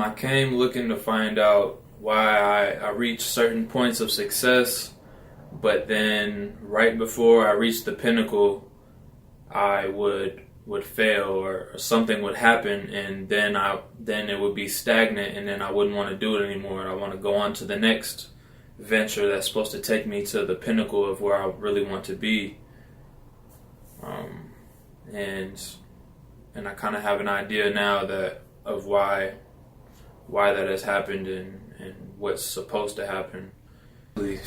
I came looking to find out why I reached certain points of success, but then right before I reached the pinnacle, I would fail, or something would happen, and then it would be stagnant, and then I wouldn't want to do it anymore. I want to go on to the next venture that's supposed to take me to the pinnacle of where I really want to be. And I kind of have an idea now of why that has happened and what's supposed to happen. It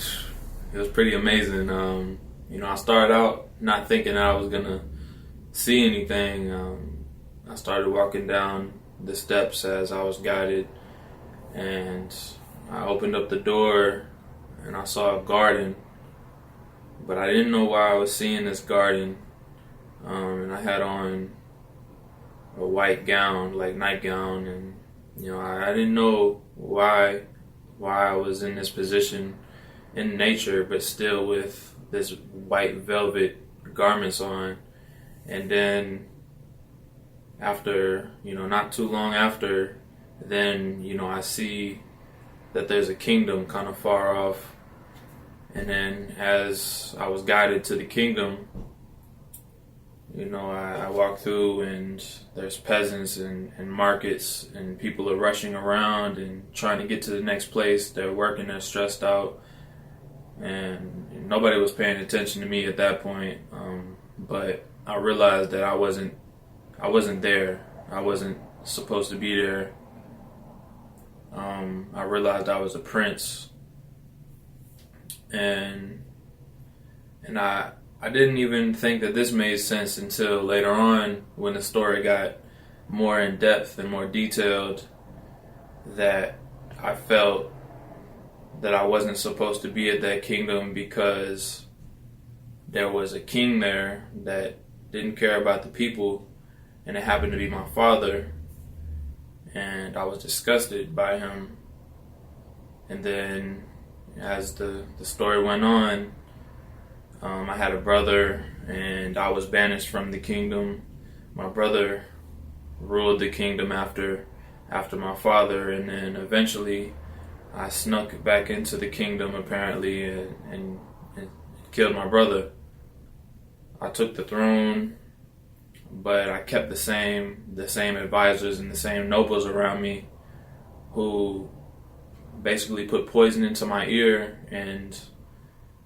was pretty amazing. I started out not thinking that I was gonna see anything. I started walking down the steps as I was guided, and I opened up the door and I saw a garden, but I didn't know why I was seeing this garden. And I had on a white gown, like nightgown, and I didn't know why I was in this position in nature, but still with this white velvet garments on. And then after, not too long after, then, I see that there's a kingdom kind of far off. And then as I was guided to the kingdom, I walk through and there's peasants and markets, and people are rushing around and trying to get to the next place. They're working, they're stressed out, and nobody was paying attention to me at that point. But I realized that I wasn't there. I wasn't supposed to be there. I realized I was a prince, and I didn't even think that this made sense until later on, when the story got more in depth and more detailed, that I felt that I wasn't supposed to be at that kingdom because there was a king there that didn't care about the people, and it happened to be my father, and I was disgusted by him. And then as the story went on, I had a brother, and I was banished from the kingdom. My brother ruled the kingdom after my father, and then eventually I snuck back into the kingdom apparently and killed my brother. I took the throne, but I kept the same advisors and the same nobles around me who basically put poison into my ear, and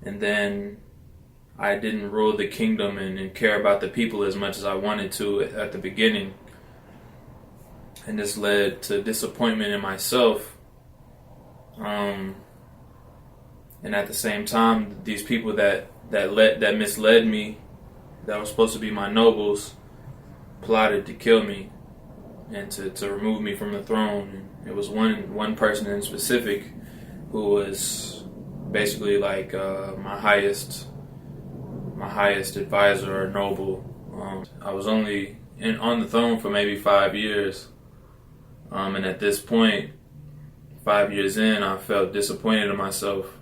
then I didn't rule the kingdom and care about the people as much as I wanted to at the beginning. And this led to disappointment in myself. And at the same time, these people that misled me, that were supposed to be my nobles, plotted to kill me and to remove me from the throne. And it was one person in specific who was basically like my highest advisor or noble. I was only on the throne for maybe 5 years, and at this point, 5 years in, I felt disappointed in myself.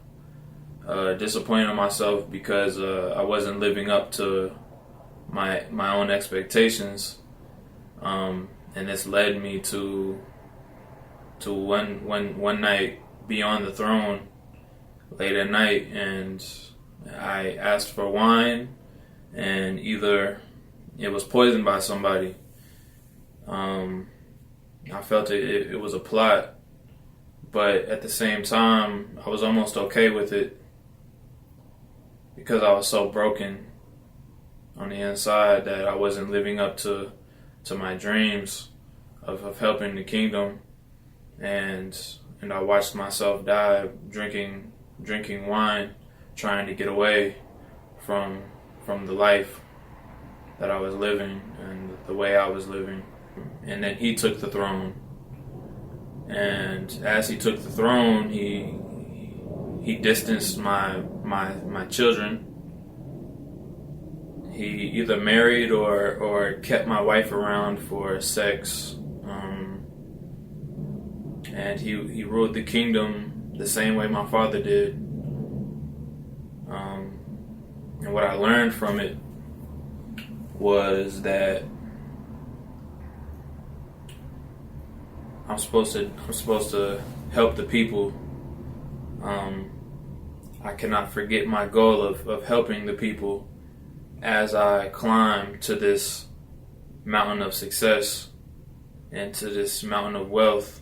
Because I wasn't living up to my own expectations, and this led me to one night be on the throne late at night, and I asked for wine, and either it was poisoned by somebody. I felt it was a plot, but at the same time, I was almost okay with it because I was so broken on the inside that I wasn't living up to my dreams of helping the kingdom, and I watched myself die drinking wine, trying to get away from the life that I was living and the way I was living. And then he took the throne, and as he took the throne, he distanced my children. He either married or kept my wife around for sex, and he ruled the kingdom the same way my father did. And what I learned from it was that I'm supposed to help the people. I cannot forget my goal of helping the people as I climb to this mountain of success and to this mountain of wealth.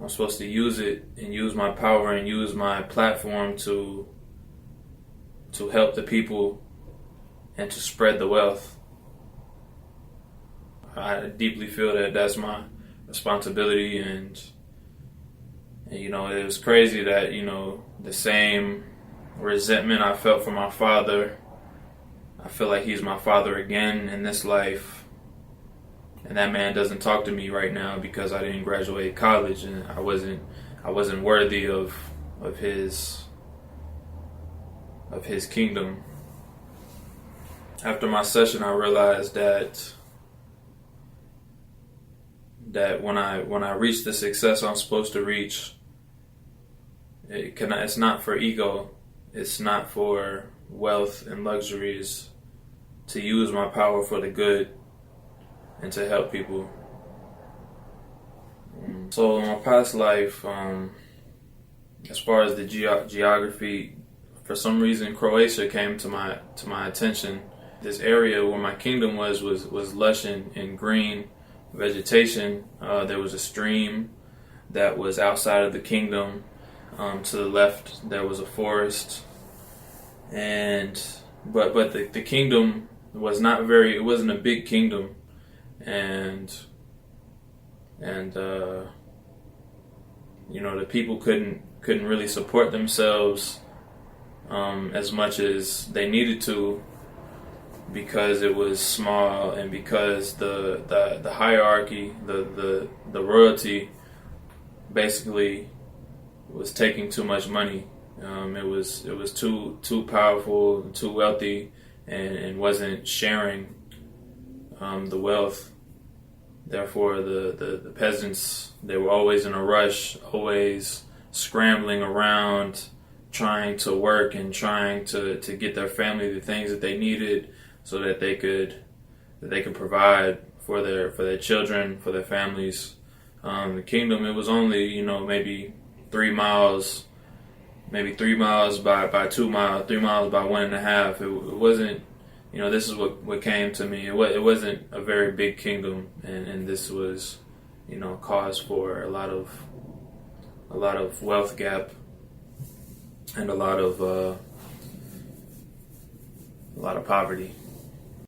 I'm supposed to use it and use my power and use my platform to help the people and to spread the wealth. I deeply feel that that's my responsibility, and you know, it was crazy that, you know, the same resentment I felt for my father, I feel like he's my father again in this life. And that man doesn't talk to me right now because I didn't graduate college and I wasn't worthy of his kingdom. After my session, I realized that when I reach the success I'm supposed to reach, it's not for ego, it's not for wealth and luxuries, to use my power for the good and to help people. So in my past life, as far as the geography, for some reason Croatia came to my attention. This area where my kingdom was lush and green vegetation. There was a stream that was outside of the kingdom. To the left there was a forest, but the kingdom was not it wasn't a big kingdom, and you know, the people couldn't really support themselves as much as they needed to, because it was small and because the hierarchy, the royalty basically was taking too much money. It was too powerful, too wealthy, and wasn't sharing the wealth. Therefore, the peasants, they were always in a rush, always scrambling around, trying to work and trying to get their family the things that they needed, so that they could provide for their children, for their families. The kingdom, it was only, you know, maybe 3 miles by 2 miles, 3 miles by 1.5. It wasn't, you know, this is what came to me. It wasn't a very big kingdom, and this was, you know, cause for a lot of wealth gap and a lot of poverty.